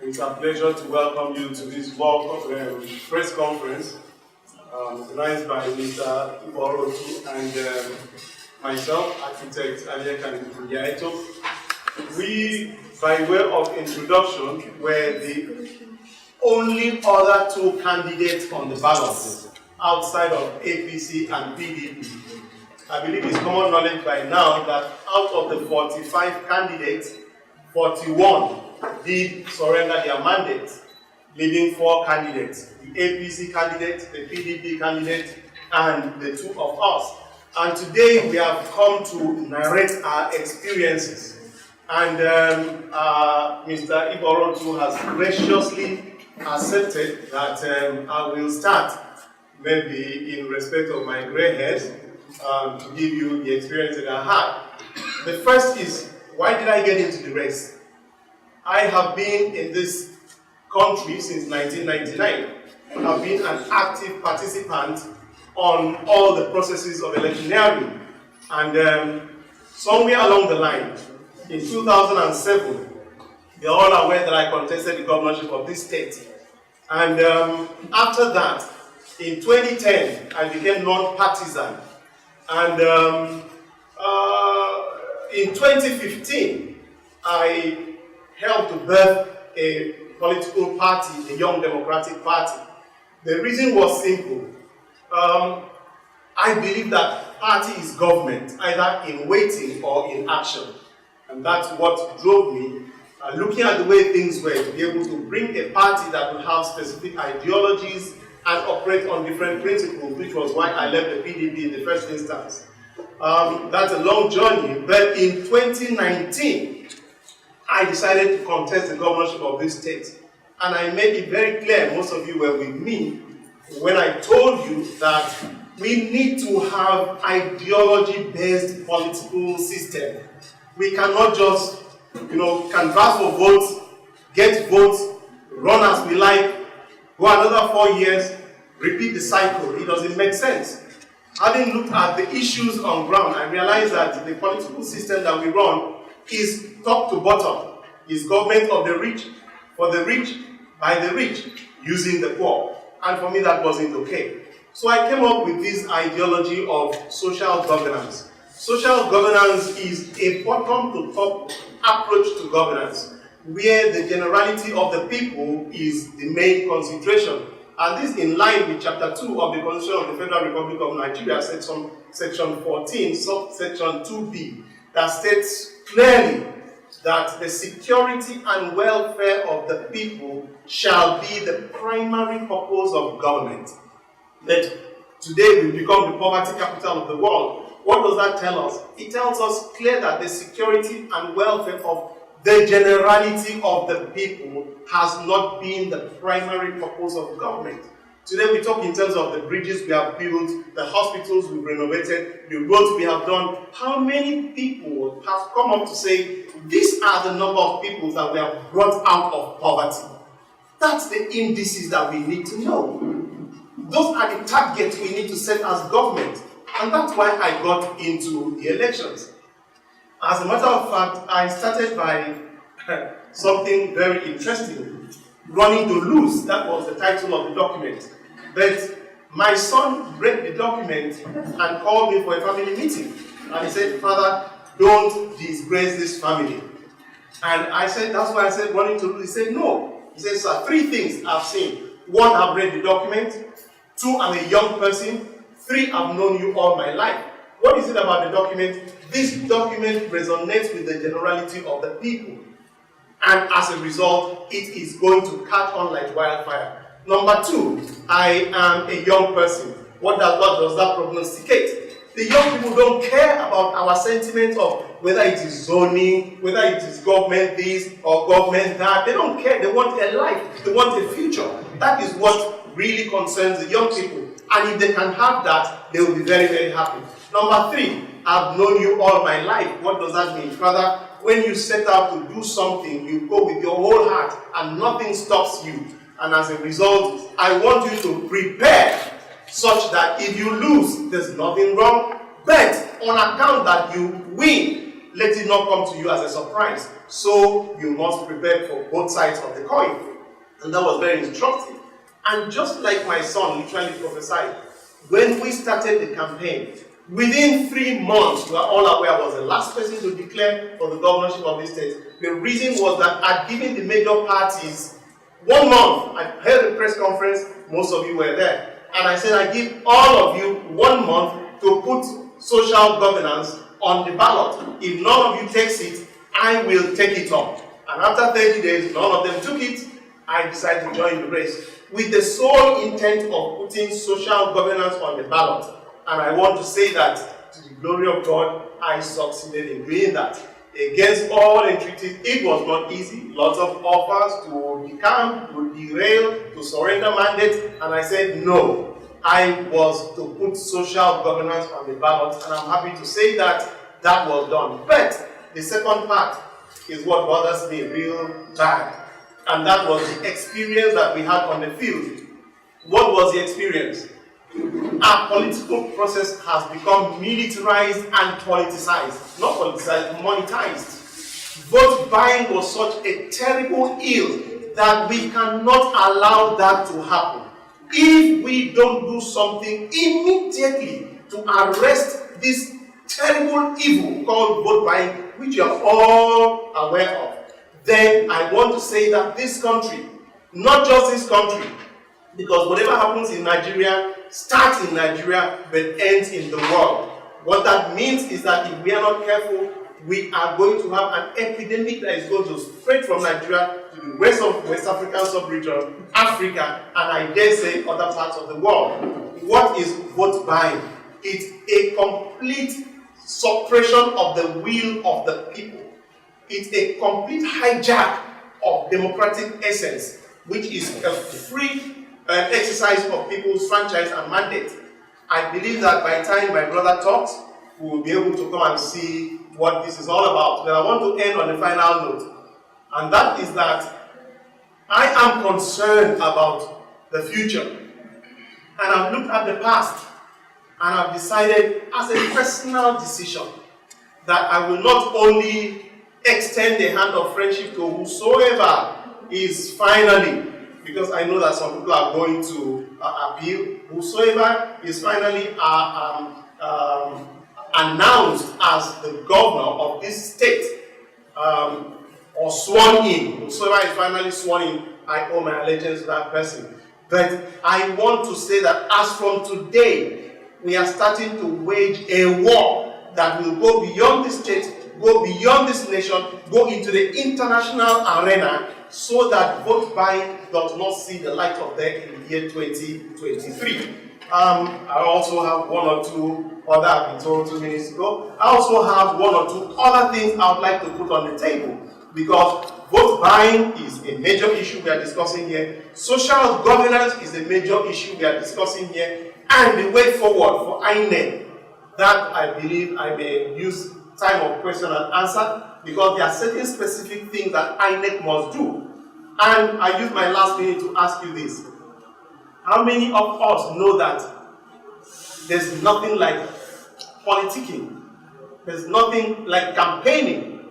It's a pleasure to welcome you to this press conference organized by Mr. Iboro and myself, architect Nya-Etok. We, by way of introduction, were the only other two candidates on the ballot outside of APC and PDP. I believe it's common knowledge by now that out of the 45 candidates, 41 did surrender their mandate, leaving 4 candidates, the APC candidate, the PDP candidate, and the 2 of us. And today we have come to narrate our experiences. And Mr. Iboro too has graciously accepted that I will start, maybe in respect of my gray hairs, to give you the experience that I had. The first is, why did I get into the race? I have been in this country since 1999. I've been an active participant on all the processes of electioneering. And somewhere along the line, in 2007, you're all aware that I contested the governorship of this state. And after that, in 2010, I became non-partisan. And in 2015, I helped to birth a political party, a Young Democratic Party. The reason was simple. I believe that party is government, either in waiting or in action. And that's what drove me, looking at the way things were, to be able to bring a party that would have specific ideologies and operate on different principles, which was why I left the PDP in the first instance. That's a long journey, but in 2019, I decided to contest the governorship of this state. And I made it very clear, most of you were with me, when I told you that we need to have ideology-based political system. We cannot just, canvass for votes, get votes, run as we like, go another 4 years, repeat the cycle. It doesn't make sense. Having looked at the issues on ground, I realized that the political system that we run is top to bottom, is government of the rich, for the rich, by the rich, using the poor. And for me, that wasn't okay. So I came up with this ideology of social governance. Social governance is a bottom-to-top approach to governance, where the generality of the people is the main concentration. And this in line with Chapter 2 of the Constitution of the Federal Republic of Nigeria, Section 14, subsection 2B, that states clearly that the security and welfare of the people shall be the primary purpose of government. That today we become the poverty capital of the world. What does that tell us? It tells us clear that the security and welfare of the generality of the people has not been the primary purpose of government. Today we talk in terms of the bridges we have built, the hospitals we've renovated, the roads we have done. How many people have come up to say, these are the number of people that we have brought out of poverty? That's the indices that we need to know. Those are the targets we need to set as government. And that's why I got into the elections. As a matter of fact, I started by something very interesting. Running to lose, that was the title of the document. But my son read the document and called me for a family meeting. And he said, "Father, don't disgrace this family." And I said, that's why I said running to lose. He said, "No." He said, "Sir, 3 things I've seen. 1, I've read the document. 2, I'm a young person. 3, I've known you all my life." What is it about the document? This document resonates with the generality of the people. And as a result, it is going to catch on like wildfire. Number 2, I am a young person. What does that prognosticate? The young people don't care about our sentiment of whether it is zoning, whether it is government this or government that. They don't care. They want a life. They want a future. That is what really concerns the young people. And if they can have that, they will be very, very happy. Number 3, I've known you all my life. What does that mean? Father, when you set out to do something, you go with your whole heart and nothing stops you. And as a result, I want you to prepare such that if you lose, there's nothing wrong. But on account that you win, let it not come to you as a surprise. So you must prepare for both sides of the coin. And that was very instructive. And just like my son literally prophesied, when we started the campaign, within 3 months, we are all aware, I was the last person to declare for the governorship of this state. The reason was that I'd given the major parties 1 month. I held a press conference, most of you were there. And I said, I give all of you 1 month to put social governance on the ballot. If none of you takes it, I will take it up. And after 30 days, none of them took it. I decided to join the race with the sole intent of putting social governance on the ballot. And I want to say that, to the glory of God, I succeeded in doing that. Against all entreaties, it was not easy. Lots of offers to decamp, to derail, to surrender mandates. And I said, no, I was to put social governance on the ballot. And I'm happy to say that that was done. But the second part is what bothers me real bad. And that was the experience that we had on the field. What was the experience? Our political process has become militarized and politicized. Not politicized, monetized. Vote buying was such a terrible ill that we cannot allow that to happen. If we don't do something immediately to arrest this terrible evil called vote buying, which you are all aware of, then I want to say that this country, not just this country, because whatever happens in Nigeria starts in Nigeria but ends in the world. What that means is that if we are not careful, we are going to have an epidemic that is going to spread from Nigeria to the rest of West African sub-region, Africa, and I dare say other parts of the world. What is vote buying? It's a complete suppression of the will of the people. It's a complete hijack of democratic essence, which is a free exercise of people's franchise and mandate. I believe that by the time my brother talks, we will be able to come and see what this is all about. But I want to end on a final note, and that is that I am concerned about the future. And I've looked at the past, and I've decided as a personal decision that I will not only extend the hand of friendship to whosoever is finally, because I know that some people are going to appeal, whosoever is finally announced as the governor of this state, or sworn in, whosoever is finally sworn in, I owe my allegiance to that person. But I want to say that as from today, we are starting to wage a war that will go beyond this state, go beyond this nation, go into the international arena, so that vote buying does not see the light of day in the year 2023. I also have one or two other, I've been told 2 minutes ago, I also have one or two other things I would like to put on the table, because vote buying is a major issue we are discussing here, social governance is a major issue we are discussing here, and the way forward for INEC, that I believe I may use time of question and answer, because there are certain specific things that INEC must do. And I use my last minute to ask you this. How many of us know that there's nothing like politicking, there's nothing like campaigning,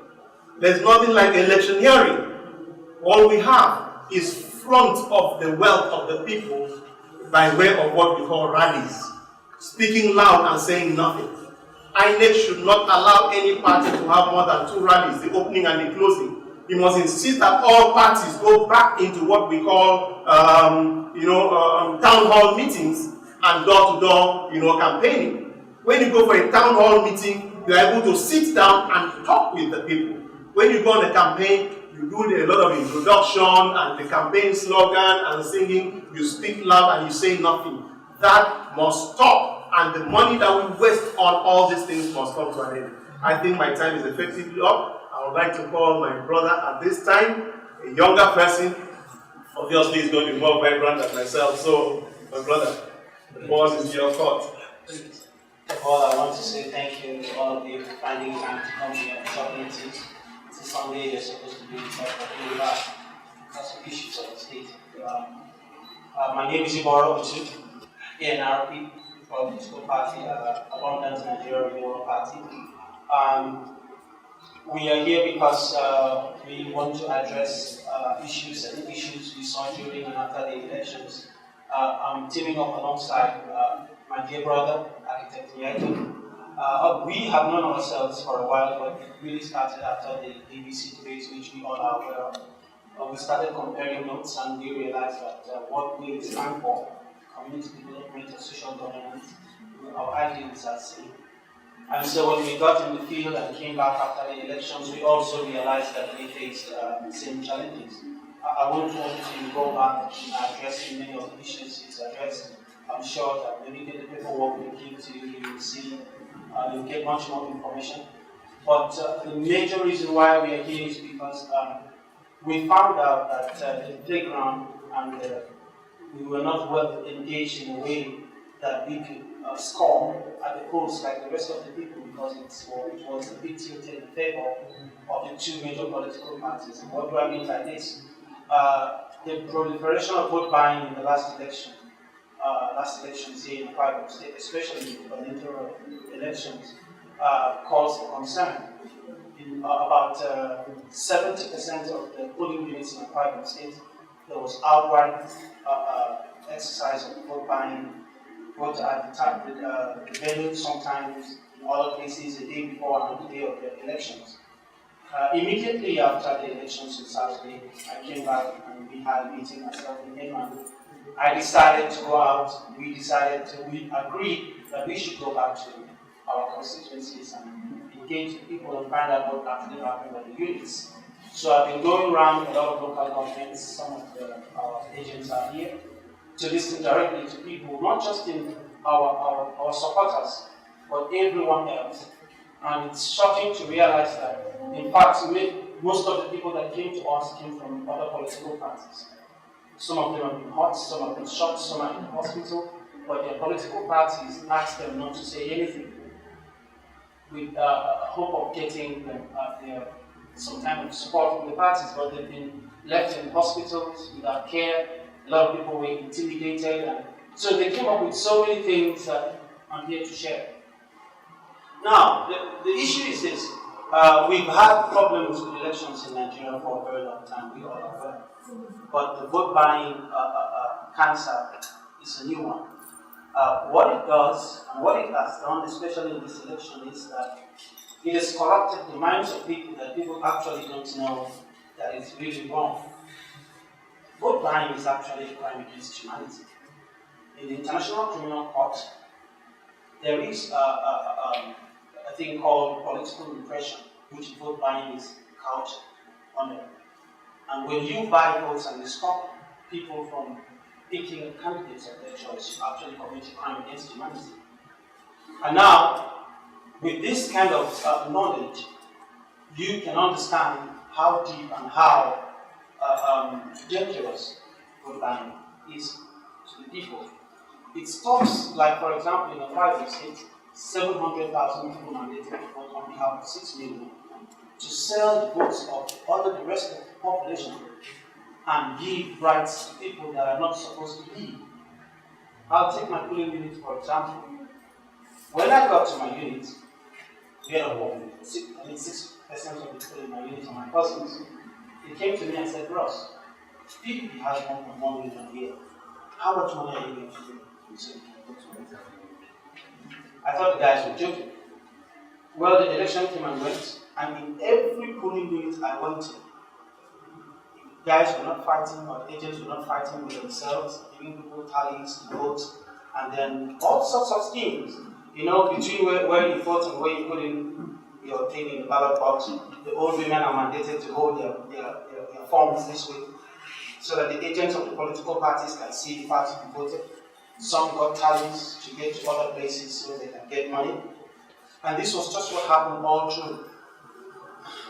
there's nothing like electioneering? All we have is front of the wealth of the people by way of what we call rallies, speaking loud and saying nothing. INEC should not allow any party to have more than 2 rallies, the opening and the closing. He must insist that all parties go back into what we call, town hall meetings and door-to-door, campaigning. When you go for a town hall meeting, you are able to sit down and talk with the people. When you go on a campaign, you do a lot of introduction and the campaign slogan and singing. You speak loud and you say nothing. That must stop. And the money that we waste on all these things must come to an end. I think my time is effectively up. I would like to call my brother at this time, a younger person. Obviously, he's going to be more vibrant than myself. So, my brother, the ball is your court. First of all, I want to say thank you to all of you for finding time to come here and talk to us. It's a Sunday, you're supposed to be talking about some issues of the state. My name is Iboro, ANRP. Political party, Abundant Nigeria Renewal Party. We are here because we want to address issues we saw during and after the elections. I'm teaming up alongside my dear brother, Architect Nya-Etok. We have known ourselves for a while, but it really started after the DVC debate, which we all are aware of. We started comparing notes and we realized that what we stand for, community development and social governance, our ideals are same. And so when we got in the field and came back after the elections, we also realized that we faced the same challenges. I won't want to go back and address many of the issues he's addressed. I'm sure that when you get the paperwork we give to you, you will see, you'll get much more information. But the major reason why we are here is because we found out that the playground and we were not well engaged in a way that we could score at the polls like the rest of the people, because it was a bit tilted in favor of the two major political parties. And what do I mean by this? The proliferation of vote buying in the last elections here in Akwa Ibom State, especially in the gubernatorial elections, caused concern. In about 70% of the polling units in Akwa Ibom State, there was outright exercise of vote buying. Vote at the venue, sometimes in other places the day before and the day of the elections. Immediately after the elections on Saturday, I came back and we had a meeting myself in Edmund. I decided to go out. We agreed that we should go back to our constituencies and engage the people and find out what actually happened at the units. So I've been going around a lot of local governments, some of our agents are here, to listen directly to people, not just in our supporters, but everyone else. And it's shocking to realize that, in fact, most of the people that came to us came from other political parties. Some of them have been hurt, some have been shot, some are in hospital, but their political parties asked them not to say anything, with hope of getting some kind of support from the parties, but they've been left in hospitals without care. A lot of people were intimidated, and so they came up with so many things that I'm here to share. Now, the issue is this. We've had problems with elections in Nigeria for a very long time, we all are aware. But the vote buying cancer is a new one. What it does, and what it has done, especially in this election, is that it has corrupted the minds of people that people actually don't know that it's really wrong. Vote buying is actually a crime against humanity. In the International Criminal Court, there is a thing called political repression, which vote buying is couched under. And when you buy votes and you stop people from picking candidates of their choice, you actually commit a crime against humanity. And now, with this kind of knowledge, you can understand how deep and how dangerous vote buying is to the people. It stops, like for example, in a private state, 700,000 people mandated to vote on behalf of 6 million to sell the votes of the rest of the population and give rights to people that are not supposed to be. I'll take my polling unit for example. When I got to my unit, we had a war. 6% of the people in my unit are my cousins. They came to me and said, Ross, PDP has 1.1 million here. How much money are you going to do? I thought the guys were joking. Well, the election came and went, and in every polling unit I went to, guys were not fighting, or agents were not fighting with themselves, giving people tallies to vote, and then all sorts of schemes. You know, between where you vote and where you put in your thing in the ballot box, the old women are mandated to hold their forms this way, so that the agents of the political parties can see the party who voted. Some got tallies to get to other places so they can get money. And this was just what happened all through.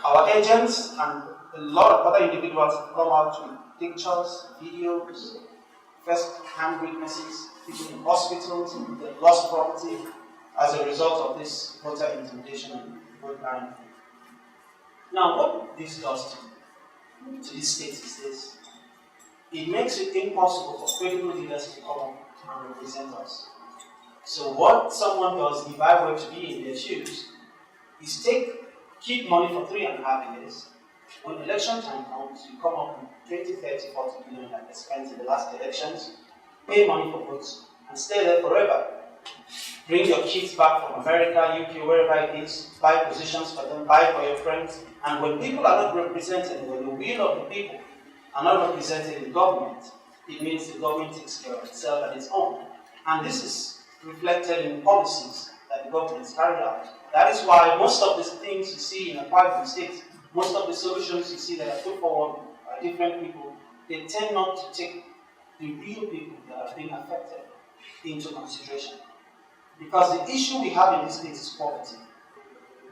Our agents and a lot of other individuals come out with pictures, videos, first-hand witnesses, people in hospitals, that lost property as a result of this voter intimidation and vote buying. Now, what this does to this state is this. It makes it impossible for credible leaders to come up and represent us. So what someone does, if I were to be in their shoes, is take keep money for 3.5 years. When election time comes, you come up with 20, 30, 40 billion that they spent in the last elections, pay money for votes, and stay there forever. Bring your kids back from America, UK, wherever it is, buy positions for them, buy for your friends, and when people are not represented, when the will of the people are not represented in government, it means the government takes care of itself and its own. And this is reflected in policies that the governments carry out. That is why most of the things you see in Akwa Ibom State, most of the solutions you see that are put forward by different people, they tend not to take the real people that are being affected into consideration. Because the issue we have in this state is poverty.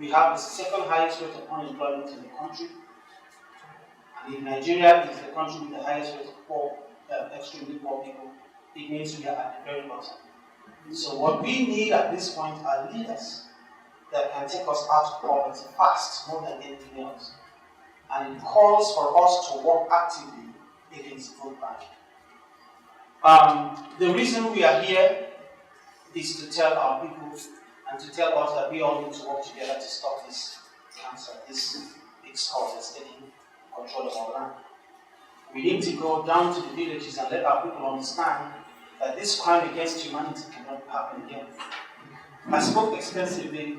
We have the second highest rate of unemployment in the country. And if Nigeria is the country with the highest rate of poor, extremely poor people, it means we are at the very bottom. So what we need at this point are leaders that can take us out of poverty fast, more than anything else. And it calls for us to work actively against vote buying. The reason we are here is to tell our people and to tell us that we all need to work together to stop this cancer, this big scourge that's taking control of our land. We need to go down to the villages and let our people understand that this crime against humanity cannot happen again. I spoke extensively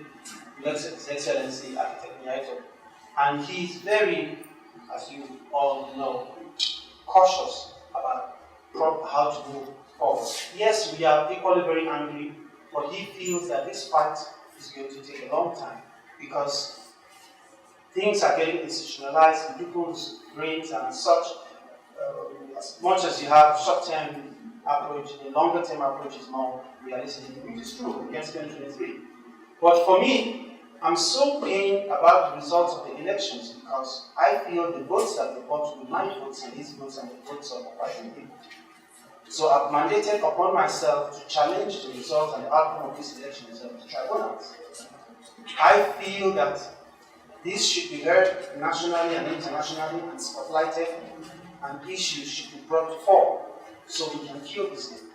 with His Excellency Architect Nya-Etok, and he's very, as you all know, cautious about how to move forward. Yes, we are equally very angry, but he feels that this fight is going to take a long time because things are getting institutionalized in people's brains and such. As much as you have short-term approach, the longer-term approach is more realistic, which is true against 2023. But for me, I'm so pained about the results of the elections because I feel the votes that they bought will be my votes and his votes and the votes of the white people. So I've mandated upon myself to challenge the results and the outcome of this election in the tribunals. I feel that this should be heard nationally and internationally and spotlighted, and issues should be brought forward so we can kill this thing.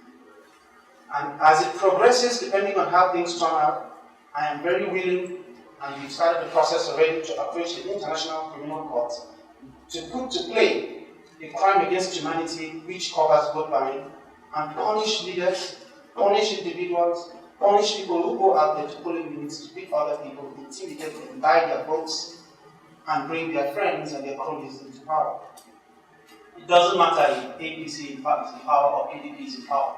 And as it progresses, depending on how things turn out, I am very willing, and we've started the process already, to approach the International Criminal Court to put to play a crime against humanity which covers vote buying and punish leaders, punish individuals, punish people who go out there to polling units to pick other people, intimidate them, buy their votes, and bring their friends and their colleagues into power. It doesn't matter if APC is in power or PDP is in power.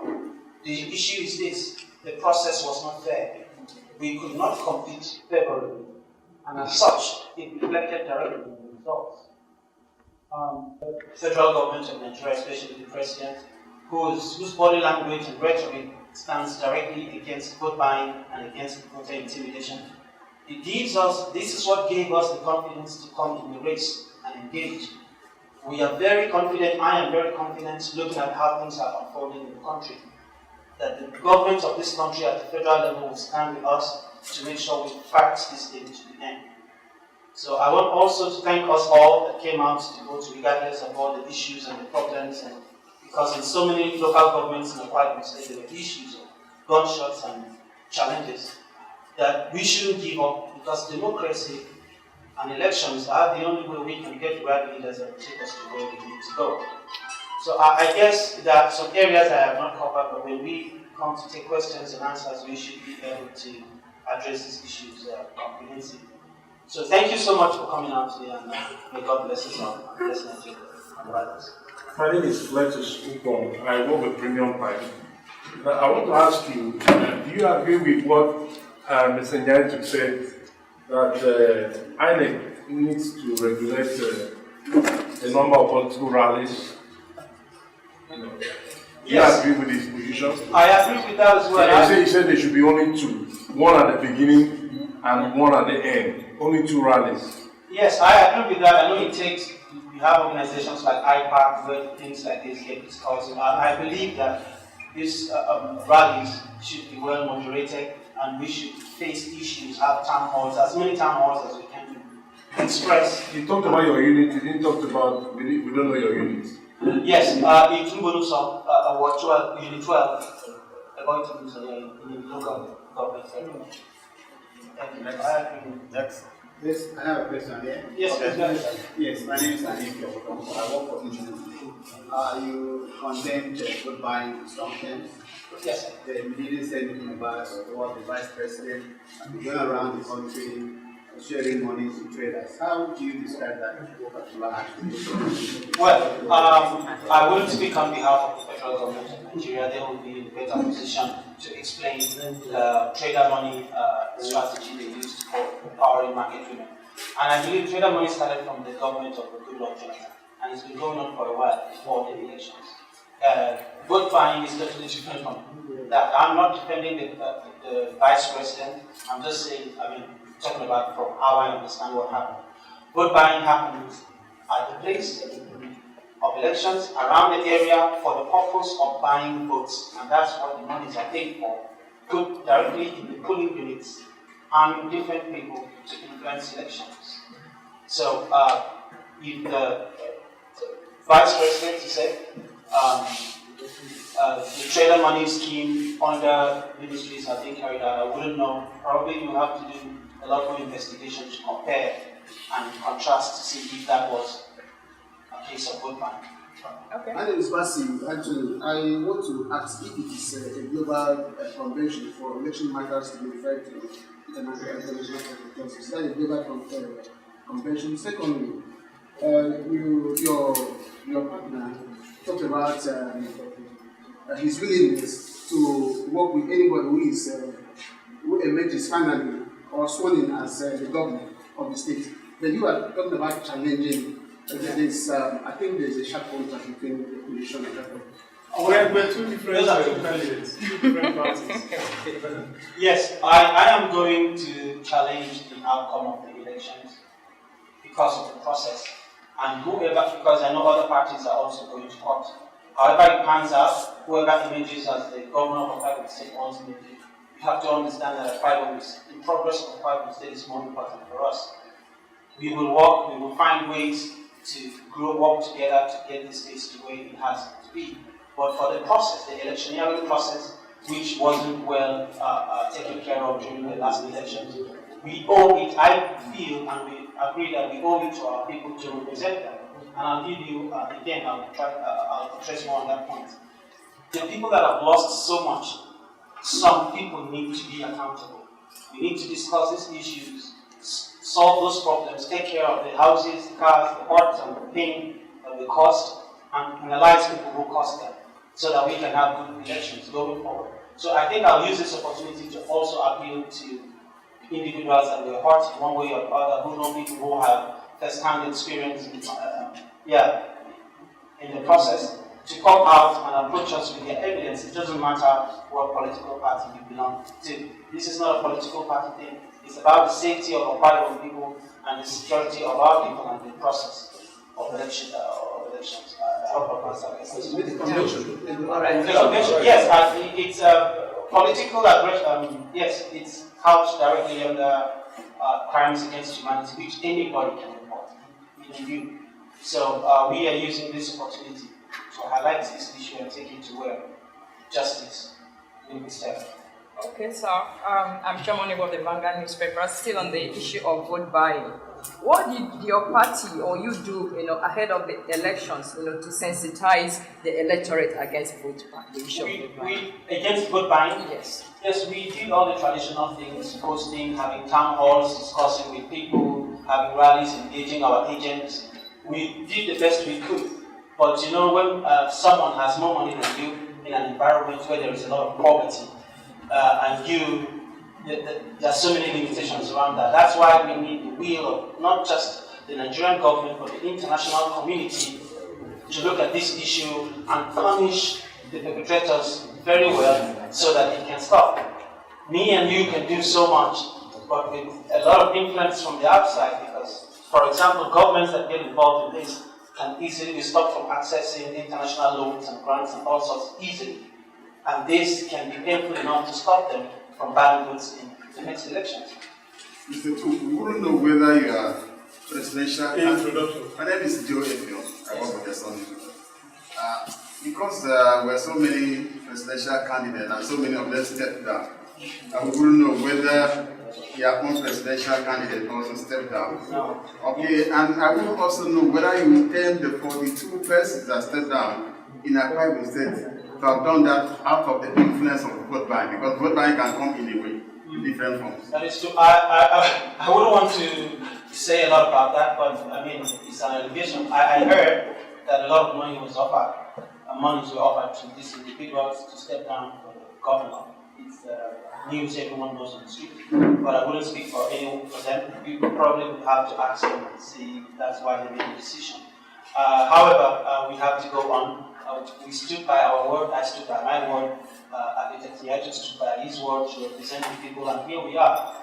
The issue is this: the process was not fair. We could not compete favorably, and as such, it reflected directly in the results. The federal government of Nigeria, especially the president, whose body language and rhetoric stands directly against vote buying and against voter intimidation, this is what gave us the confidence to come in the race and engage. We are very confident, I am very confident, looking at how things are unfolding in the country, that the government of this country at the federal level will stand with us to make sure we fight this thing to the end. So I want also to thank us all that came out to vote regardless of all the issues and the problems, and because in so many local governments in the Akwa Ibom State there were issues of gunshots and challenges, that we shouldn't give up, because democracy and elections are the only way we can get the right leaders that will take us to where we need to go. So I guess there are some areas I have not covered, but when we come to take questions and answers, we should be able to address these issues comprehensively. So thank you so much for coming out today, and may God bless us all and bless Nigeria and brothers. My name is Fletcher's Ubon. I work with Premium Pipe. I want to ask you, do you agree with what Mr. Nya-Etok said, that INEC needs to regulate the number of political rallies? Yes. Do you agree with his position? I agree with that as well. He said there should be only two, one at the beginning and one at the end. Only two rallies. Yes, I agree with that. I know it takes, we have organizations like IPAC where things like this get discussed. I believe that these rallies should be well moderated, and we should face issues, have town halls, as many town halls as we can to express. You talked about your unit, you didn't talk about, we don't know your unit. Yes, in Iboro, Unit 12, about to do in local government. Thank you. I agree. Next. Yes, I have a question here. Yes, Okay. go ahead. Yes, my name is Nya-Etok. I work for Institute. You condemned vote buying in some terms. Yes, sir. Then you didn't say anything about what the vice president and going around the country sharing money to traders. How do you describe that particular action? Well, I wouldn't speak on behalf of the federal government of Nigeria. They will be in a better position to explain the trader money strategy they used for empowering market women. And I believe trader money started from the government of the Goodluck Jonathan, and it's been going on for a while before the elections. Vote buying is totally different from that. I'm not defending the vice president. I'm just saying, talking about from how I understand what happened. Vote buying happens at the place of elections around the area for the purpose of buying votes, and that's what the monies are paid for. Put directly in the polling units, arming different people to influence elections. So, if the vice president, he said, the trader money scheme under ministries are being carried out, I wouldn't know. Probably you have to do a lot more investigation to compare and contrast to see if that was a case of vote buying. Okay. My name is Basim. Actually, I want to ask if it is a global convention for election matters to be referred to international convention. Is that a global convention? Secondly, your partner talked about his willingness to work with anybody who emerges finally or sworn in as the governor of the state. Then you are talking about challenging. I think there's a sharp contrast between the opposition and the We're two different candidates, two different parties. Yes, I am going to challenge the outcome of the elections because of the process. And whoever, because I know other parties are also going to court. However it pans out, whoever emerges as the governor of Akwa Ibom State ultimately, you have to understand that the progress of Akwa Ibom State is more important for us. We will work, we will find ways to work together to get this state to where it has to be. But for the process, the electioneering process, which wasn't well taken care of during the last elections, we owe it, I feel, and we agree that we owe it to our people to represent them. And I'll give you, again, I'll address more on that point. The people that have lost so much, some people need to be accountable. We need to discuss these issues, solve those problems, take care of the houses, the cars, the courts, and the pain that we caused, and penalize people who caused them, so that we can have good elections going forward. So I think I'll use this opportunity to also appeal to individuals that were hurt in one way or the other, who know people who have first-hand experience in the process, to come out and approach us with their evidence. It doesn't matter what political party you belong to. This is not a political party thing. It's about the safety of our Ibom people and the security of our people and the process of elections. Yes, it's political aggression. Yes, it's couched directly under crimes against humanity, which anybody can report, even you. So we are using this opportunity to highlight this issue and take it to where justice will be served. Okay, so I'm Chairman of the Vanguard newspaper, still on the issue of vote buying. What did your party or you do, ahead of the elections, to sensitize the electorate against vote buying? The issue of vote buying. Against vote buying? Yes. Yes, we did all the traditional things: posting, having town halls, discussing with people, having rallies, engaging our agents. We did the best we could. But when someone has more money than you in an environment where there is a lot of poverty, and there are so many limitations around that. That's why we need the will of not just the Nigerian government, but the international community to look at this issue and punish the perpetrators very well so that it can stop. Me and you can do so much, but with a lot of influence from the outside, because, for example, governments that get involved in this can easily be stopped from accessing international loans and grants and all sorts easily. And this can be painful enough to stop them from buying goods in the next elections. Mr. Tu, we wouldn't know whether you are presidential Introduction. My name is Joe Ezekiel. I work for the Sun. Because there were so many presidential candidates and so many of them stepped down, and we wouldn't know whether your own presidential candidate also stepped down. No. Okay, and I will also know whether you intend the 42 persons that stepped down in Akwa Ibom State to have done that out of the influence of vote buying, because vote buying can come in a way, in different forms. That is true. I wouldn't want to say a lot about that, but I mean, it's an allegation. I heard that a lot of money was offered, monies were offered to these individuals to step down for the governor. It's news everyone knows on the street, but I wouldn't speak for anyone for them. You probably would have to ask them and see if that's why they made the decision. However, we have to go on. We stood by our word. I stood by my word. Nya-Etok stood by his word to represent the people, and here we are.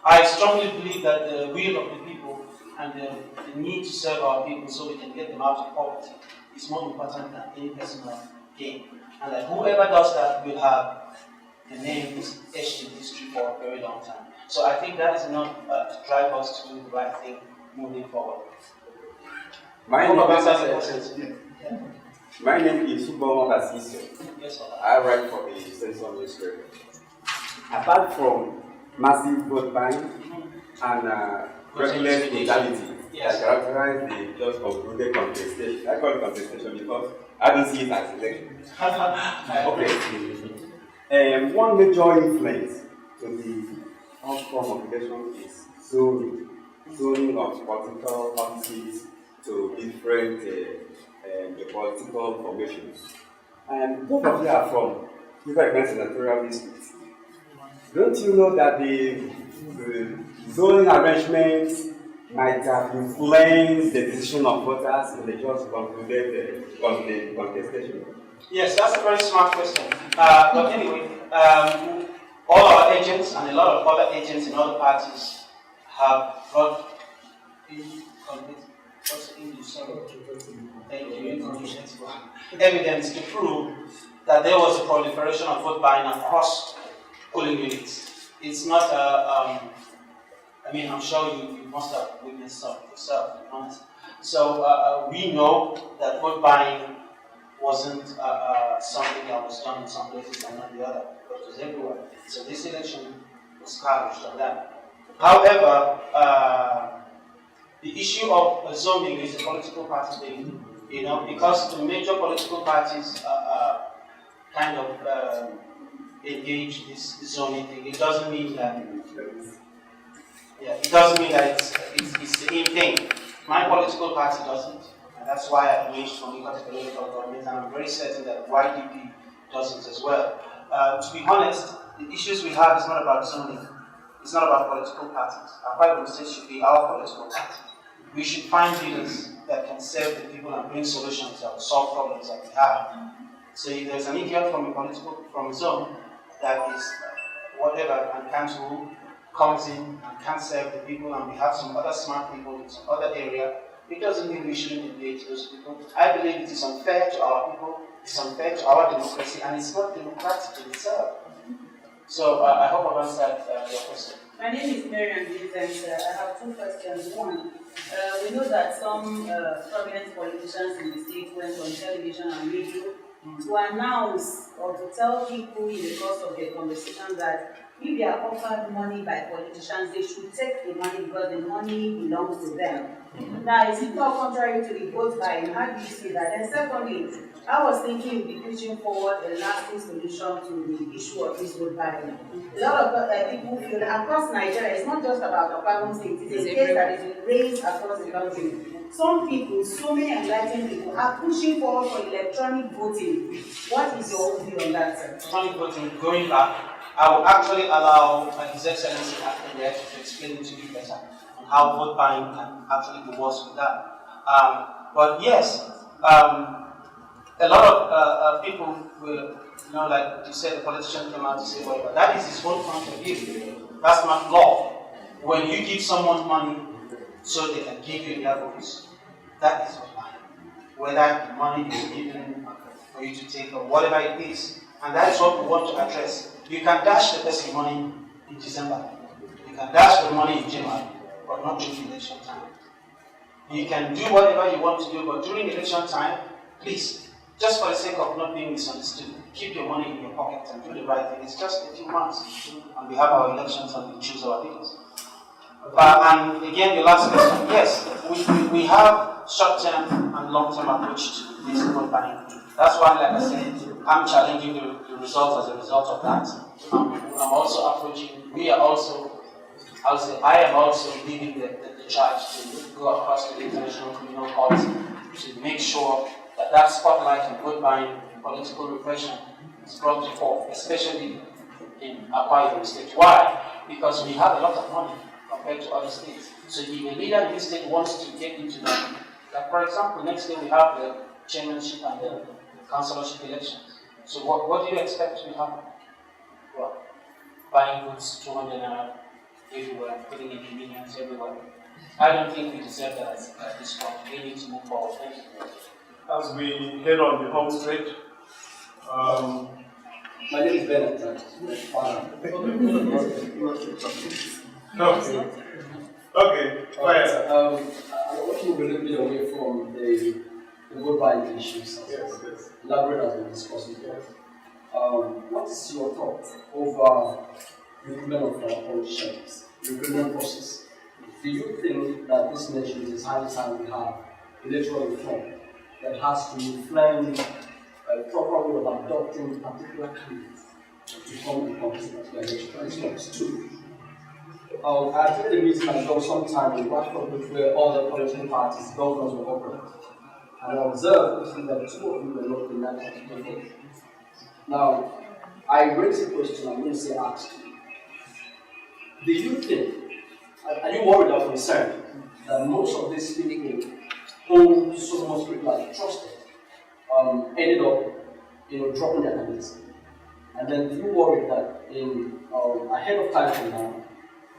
I strongly believe that the will of the people and the need to serve our people so we can get them out of poverty is more important than any personal gain. And that whoever does that will have the name etched in history for a very long time. So I think that is enough to drive us to do the right thing moving forward. My name is Iboro. Yes, sir. I write for the Central Newspaper. Apart from massive vote buying and reckless brutality that characterize the just concluded contestation, I call it contestation because I don't see it as election. Okay. One major influence to the outcome of election is zoning of political parties to different political formations. And both of you are from Gubernatorial districts. Don't you know that the zoning arrangements might have influenced the decision of voters in the just concluded contestation? Yes, that's a very smart question. But anyway, all our agents and a lot of other agents in other parties have got evidence to prove that there was a proliferation of vote buying across polling units. It's not I mean, I'm sure you must have witnessed some yourself, to be honest. So we know that vote buying wasn't something that was done in some places and not the other, but it was everywhere. So this election was carved on that. However, the issue of zoning is a political party thing, you know, because the major political parties kind of engage this zoning thing. It doesn't mean that it's the in thing. My political party doesn't, and that's why I engaged from the local government, and I'm very certain that YDP doesn't as well. To be honest, the issues we have is not about zoning. It's not about political parties. Akwa Ibom State should be our political party. We should find leaders that can serve the people and bring solutions that will solve problems that we have. So if there's an idiot from a zone that is whatever and can't rule, comes in and can't serve the people, and we have some other smart people in some other area, it doesn't mean we shouldn't engage those people. I believe it is unfair to our people, it's unfair to our democracy, and it's not democratic in itself. So I hope I've answered your question. My name is Marian Vincent. I have two questions. One, we know that some prominent politicians in the state went on television and radio to announce or to tell people in the course of their conversation that if they are offered money by politicians, they should take the money because the money belongs to them. Now, is it not contrary to the vote buying? How do you see that? And secondly, I was thinking we'd be pushing forward a lasting solution to the issue of this vote buying. A lot of people feel that across Nigeria, it's not just about Akwa Ibom State, it's a case that is raised across the country. Some people, so many enlightened people, are pushing forward for electronic voting. What is your view on that, sir? Electronic voting, going back, I will actually allow His Excellency Nya-Etok to explain it to you better on how vote buying can actually be worse with that. But yes, a lot of people will, you know, like you said, the politician came out to say whatever. That is his own point of view. That's not law. When you give someone money so they can give you their votes, that is vote buying. Whether the money is given for you to take or whatever it is. And that is what we want to address. You can dash the person money in December. You can dash the money in January, but not during election time. You can do whatever you want to do, but during election time, please just for the sake of not being misunderstood, keep your money in your pocket and do the right thing. It's just a few months, and we have our elections and we choose our leaders. And again, the last question, yes, we have short-term and long-term approach to this vote buying. That's why, like I said, I'm challenging the results as a result of that. I'm also approaching, I am also leading the charge to go across the International Criminal Court to make sure that spotlight on vote buying, political repression is brought to forth, especially in Akwa Ibom State. Why? Because we have a lot of money compared to other states. So if a leader in this state wants to get into that, like for example, next year we have the chairmanship and the councillorship elections. So what do you expect to happen? Well, buying votes 200 naira everywhere, putting inconvenience everywhere. I don't think we deserve that at this point. We need to move forward. Thank you. As we head on the home stretch, my name is Bennett. Okay, fire. I want to move a little bit away from the vote buying issues. Yes. Elaborate as we discussed before. What is your thought over recruitment of politicians, recruitment process? Do you think that this nation is high time we have electoral reform that has to reflect a proper way of adopting particular candidates to come and compete the election? That's number two. I attended a meeting I saw sometime in Bradford where all the political parties, governors were operating. And I observed that two of them were not in that particular vote. Now, I raised a question, I'm going to say ask you. Do you think, are you worried or concerned that most of these people who so much people are trusted ended up dropping their candidates? And then do you worry that ahead of time from now,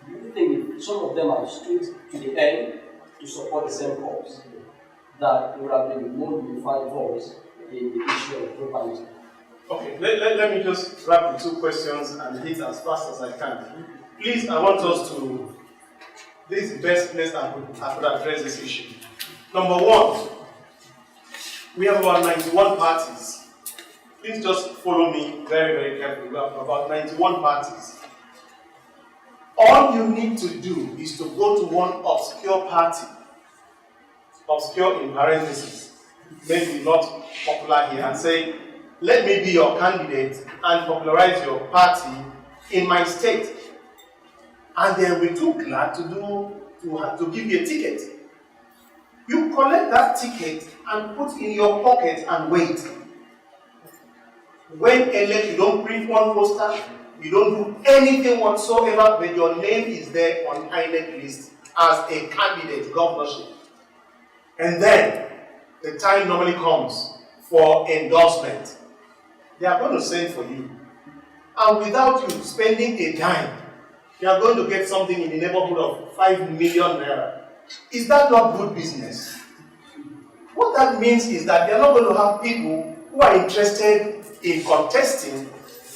do you think if some of them have stood to the end to support the same cause, that there would have been more unified voice in the issue of globalism? Okay, let me just wrap the two questions and hit as fast as I can. Please, I want us to, this is the best place I could address this issue. Number one, we have about 91 parties. Please just follow me very, very carefully. We have about 91 parties. All you need to do is to go to one obscure party, obscure in parentheses, maybe not popular here, and say, let me be your candidate and popularize your party in my state. And they'll be too glad to give you a ticket. You collect that ticket and put in your pocket and wait. When elect, you don't print one poster, you don't do anything whatsoever, but your name is there on INEC list as a candidate governorship. And then the time normally comes for endorsement. They are going to send for you. And without you spending a dime, you are going to get something in the neighborhood of 5 million naira. Is that not good business? What that means is that they are not going to have people who are interested in contesting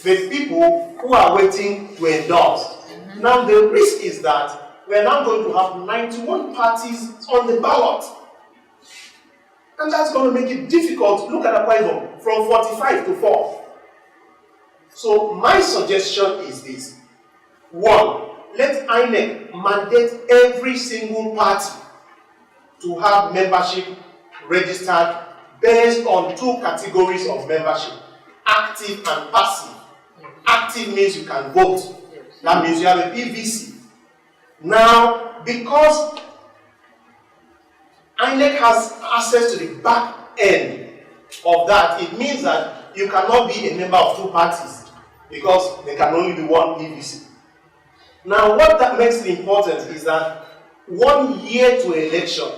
with people who are waiting to endorse. Now the risk is that we are now going to have 91 parties on the ballot. And that's going to make it difficult. Look at Akwa Ibom, from 45 to 4. So my suggestion is this. One, let INEC mandate every single party to have membership registered based on two categories of membership, active and passive. Active means you can vote. That means you have a PVC. Now, because INEC has access to the back end of that, it means that you cannot be a member of two parties because there can only be one PVC. Now, what that makes it important is that 1 year to election,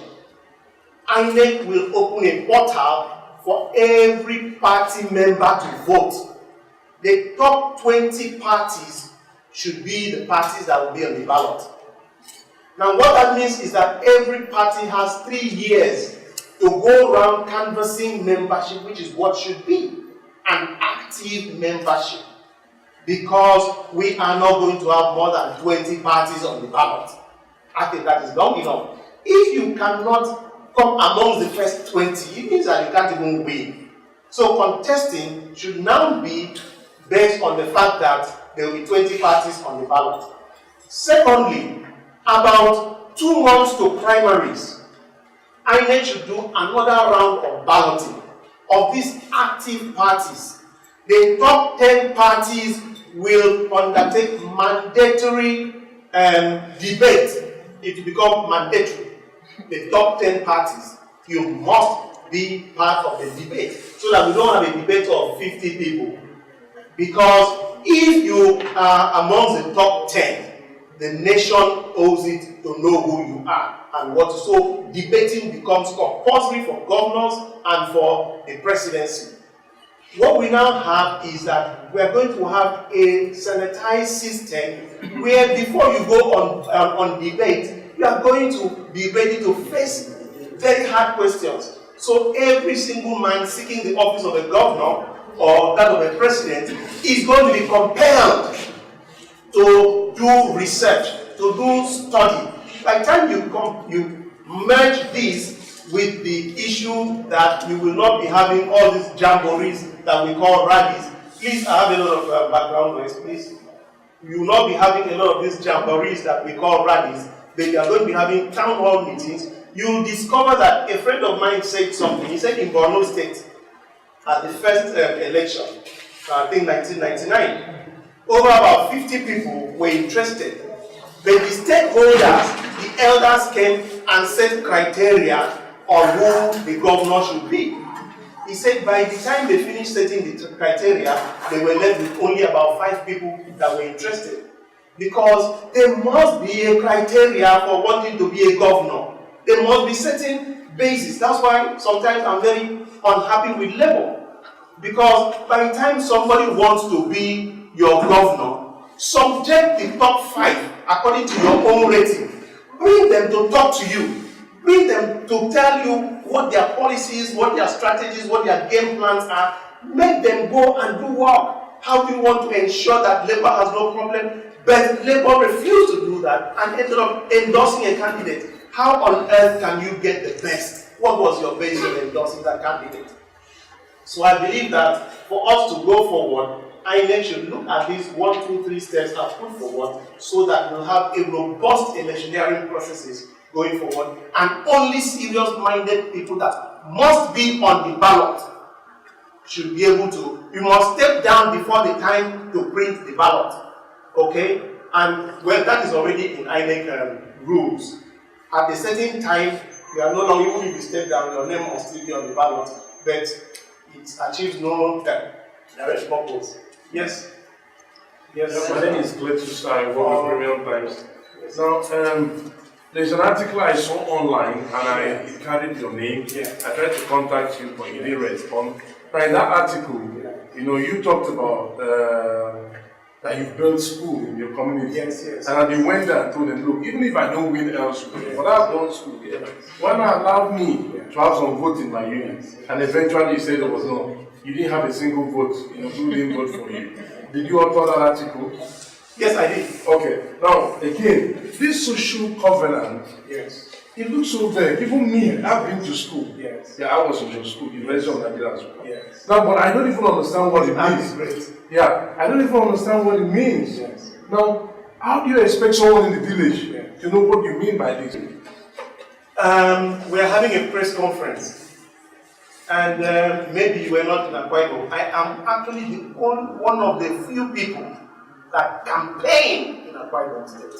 INEC will open a portal for every party member to vote. The top 20 parties should be the parties that will be on the ballot. Now, what that means is that every party has 3 years to go around canvassing membership, which is what should be an active membership. Because we are not going to have more than 20 parties on the ballot. I think that is long enough. If you cannot come among the first 20, it means that you can't even win. So contesting should now be based on the fact that there will be 20 parties on the ballot. Secondly, about 2 months to primaries, INEC should do another round of balloting of these active parties. The top 10 parties will undertake mandatory debate. It will become mandatory. The top 10 parties, you must be part of the debate so that we don't have a debate of 50 people. Because if you are among the top 10, the nation owes it to know who you are and what. So debating becomes compulsory for governors and for the presidency. What we now have is that we are going to have a sanitized system where before you go on debate, you are going to be ready to face very hard questions. So every single man seeking the office of a governor or that of a president is going to be compelled to do research, to do study. By the time you merge this with the issue that we will not be having all these jamborees that we call rallies. Please, I have a lot of background noise, please. We will not be having a lot of these jamborees that we call rallies, but we are going to be having town hall meetings. You will discover that a friend of mine said something. He said in Borno State, at the first election, I think 1999, over about 50 people were interested. But the stakeholders, the elders came and set criteria on who the governor should be. He said by the time they finished setting the criteria, they were left with only about 5 people that were interested. Because there must be a criteria for wanting to be a governor. There must be certain basis. That's why sometimes I'm very unhappy with Labour. Because by the time somebody wants to be your governor, subject the top 5 according to your own rating. Bring them to talk to you. Bring them to tell you what their policies, what their strategies, what their game plans are. Make them go and do work. How do you want to ensure that Labour has no problem? But Labour refused to do that and ended up endorsing a candidate. How on earth can you get the best? What was your basis of endorsing that candidate? So I believe that for us to go forward, INEC should look at these 1, 2, 3 steps I've put forward so that we'll have a robust electioneering processes going forward, and only serious-minded people that must be on the ballot should be able to. You must step down before the time to print the ballot, okay? And well, that is already in INEC rules. At a certain time, you are no longer, even if you step down, your name must still be on the ballot, but it achieves no direct purpose. Yes? Yes, my name is Cletus. I work with Premium Times. Now, there's an article I saw online and it carried your name. I tried to contact you, but you didn't respond. Now, in that article, you talked about that you built school in your community. Yes. And I went there and told them, look, even if I don't win elsewhere, but I've done school here, why not allow me to have some vote in my union? And eventually you said there was no, you didn't have a single vote, who didn't vote for you. Did you author that article? Yes, I did. Okay. Now, again, this social covenant, it looks so vague. Even me, I've been to school. Yes. Yeah, I was in your school, University of Nigeria as well. Yes. Now, but I don't even understand what it means. Yeah, I don't even understand what it means. Yes. Now, how do you expect someone in the village to know what you mean by this? We are having a press conference, and maybe you were not in Akwa Ibom. I am actually one of the few people that campaign in Akwa Ibom State.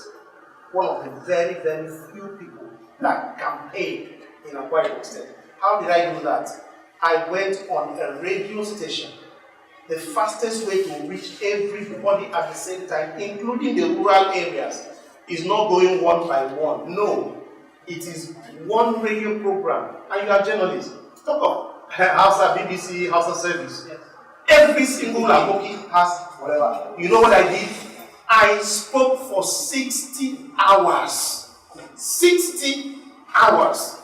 One of the very, very few people that campaign in Akwa Ibom State. How did I do that? I went on a radio station. The fastest way to reach everybody at the same time, including the rural areas, is not going one by one. No, it is one radio program. And you are journalists. Talk of Hausa, BBC, Hausa Service. Every single Laboki has whatever. You know what I did? I spoke for 60 hours. 60 hours.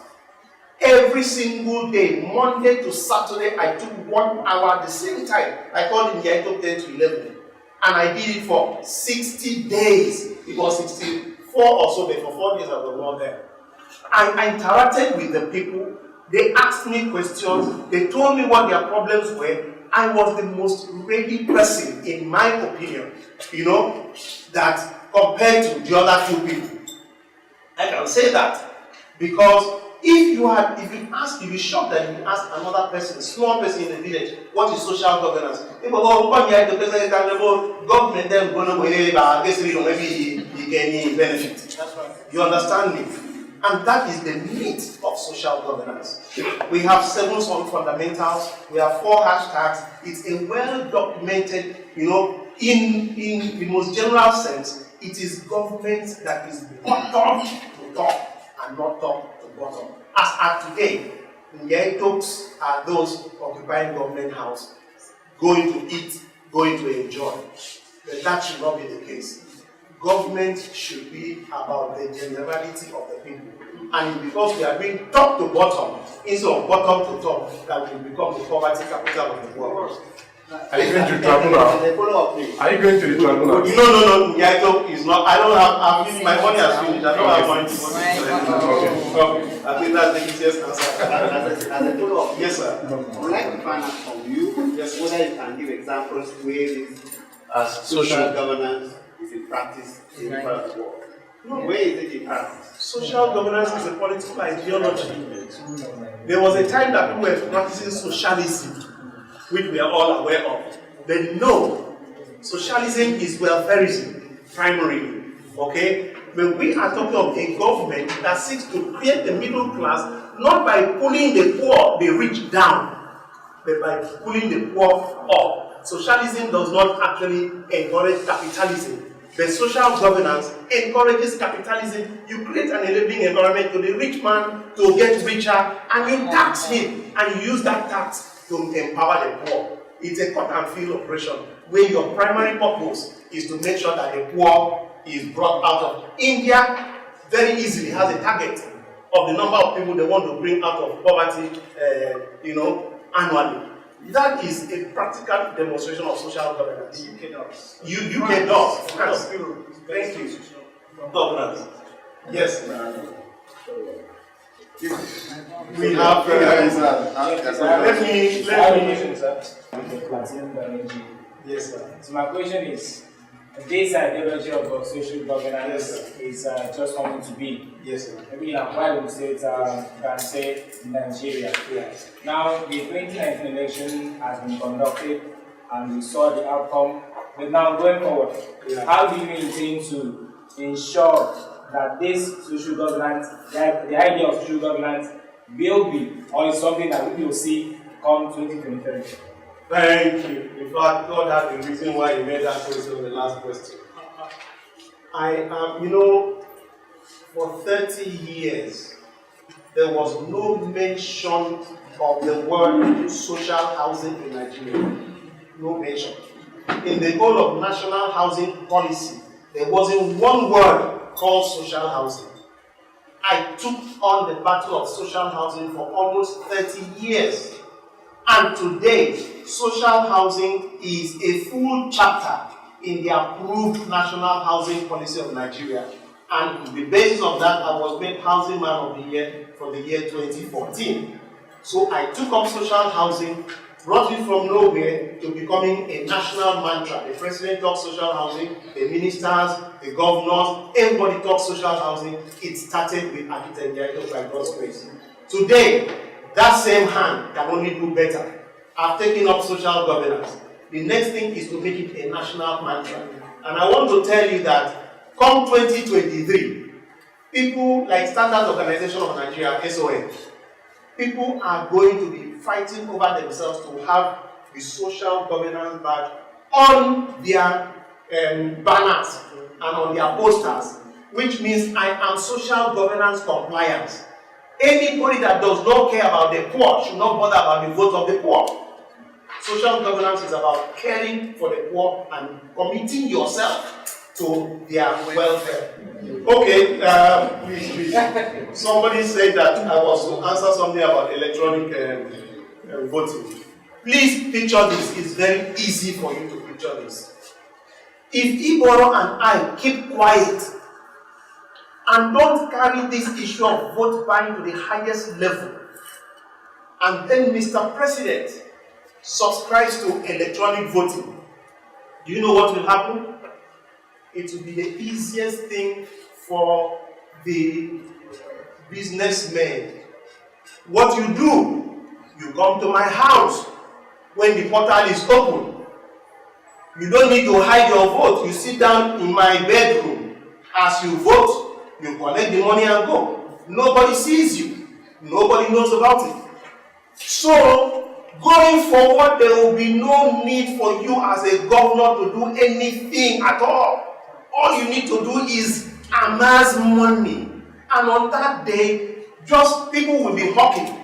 Every single day, Monday to Saturday, I took 1 hour at the same time. I called in Nya-Etok 10 to 11. And I did it for 60 days. It was 64 or so, but for 4 days I was not there. I interacted with the people. They asked me questions, they told me what their problems were. I was the most ready person, in my opinion, that compared to the other two people. I can say that because if you shocked that you ask another person, a small person in the village, what is social governance? Government then maybe he get benefit. That's right. You understand me? And that is the meat of social governance. We have 7 fundamentals, we have 4 hashtags. It's a well documented, in the most general sense, it is government that is bottom to top and not top to bottom. As at today, Nya-Etoks are those occupying government house, going to eat, going to enjoy. But that should not be the case. Government should be about the generality of the people. And because we are doing top to bottom, instead of bottom to top, that will become the poverty capital of the world. Are you going to the tribunal? Are you going to the tribunal? No. Nya-Etok is not. I don't have. My money has finished. I don't have money. Okay. I think that's the easiest answer. As a follow-up, Yes, sir. I would like to find out from you whether you can give examples where this social governance is in practice in the world. Where is it in practice? Social governance is a political ideology. There was a time that people were practicing socialism, which we are all aware of. But no, socialism is welfarism, primarily. Okay? But we are talking of a government that seeks to create the middle class, not by pulling the poor, the rich down, but by pulling the poor up. Socialism does not actually encourage capitalism. But social governance encourages capitalism. You create an enabling environment for the rich man to get richer, and you tax him, and you use that tax to empower the poor. It's a cut and fill operation where your primary purpose is to make sure that the poor is brought out of. India very easily has a target of the number of people they want to bring out of poverty, annually. That is a practical demonstration of social governance. UK does. UK does. Thank you. Governance. Yes. We have. Let me. Yes, sir. So my question is, this ideology of social governance is just coming to be. Yes, sir. Maybe in Akwa Ibom State, can say Nigeria. Yes. Now, the 2019 election has been conducted and we saw the outcome. But now, going forward, how do you intend to ensure that this social governance, the idea of social governance, will be or is something that we will see come 2023? Thank you. In fact, God had the reason why He made that question the last question. I am, for 30 years, there was no mention of the word social housing in Nigeria. No mention. In the whole of national housing policy, there wasn't one word called social housing. I took on the battle of social housing for almost 30 years. And today, social housing is a full chapter in the approved national housing policy of Nigeria. And on the basis of that, I was made Housing Man of the Year for the year 2014. So I took up social housing, brought it from nowhere to becoming a national mantra. The president talks social housing, the ministers, the governors, everybody talks social housing. It started with architect Nya-Etok by God's grace. Today, that same hand can only do better. I've taken up social governance. The next thing is to make it a national mantra. And I want to tell you that come 2023, people like Standard Organization of Nigeria, SON, people are going to be fighting over themselves to have the social governance badge on their banners and on their posters, which means I am social governance compliance. Anybody that does not care about the poor should not bother about the vote of the poor. Social governance is about caring for the poor and committing yourself to their welfare. Okay, please. Somebody said that I was to answer something about electronic voting. Please picture this. It's very easy for you to picture this. If Iboro and I keep quiet and don't carry this issue of vote buying to the highest level, and then Mr. President subscribes to electronic voting, do you know what will happen? It will be the easiest thing for the businessmen. What you do, you come to my house when the portal is open. You don't need to hide your vote. You sit down in my bedroom. As you vote, you collect the money and go. Nobody sees you. Nobody knows about it. So, going forward, there will be no need for you as a governor to do anything at all. All you need to do is amass money. And on that day, just people will be hawking.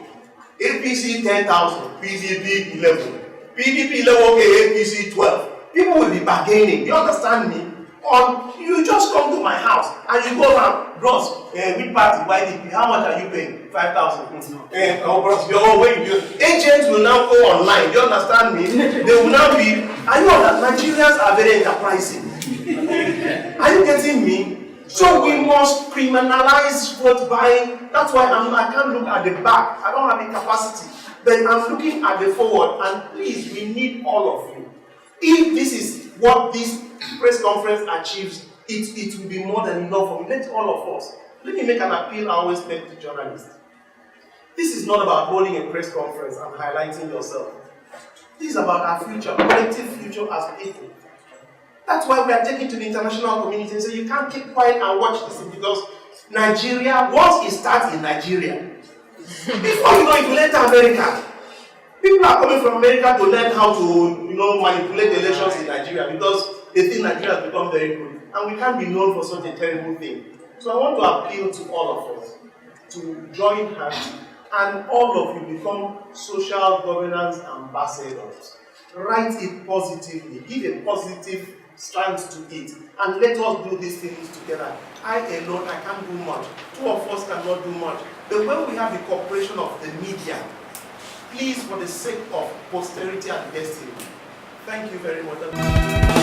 APC 10,000, PDP 11. PDP 11, okay, APC 12. People will be bargaining. You understand me? Or you just come to my house and you go around, bros, which party, YDP, how much are you paying? 5,000. Oh, bros, agents will now go online. You understand me? They will now be, I know that Nigerians are very enterprising. Are you getting me? So we must criminalize vote buying. That's why I can't look at the back. I don't have the capacity. But I'm looking at the forward, and please, we need all of you. If this is what this press conference achieves, it will be more than enough for me. Let all of us. Let me make an appeal I always make to journalists. This is not about holding a press conference and highlighting yourself. This is about our future, collective future as people. That's why we are taking to the international community and say you can't keep quiet and watch this thing, because Nigeria, once it starts in Nigeria, before you know it will enter America. People are coming from America to learn how to, manipulate elections in Nigeria because they think Nigeria has become very good. And we can't be known for such a terrible thing. So I want to appeal to all of us to join hands and all of you become social governance ambassadors. Write it positively, give a positive stance to it, and let us do these things together. I alone, I can't do much. Two of us cannot do much. But when we have the cooperation of the media, please, for the sake of posterity and destiny, thank you very much.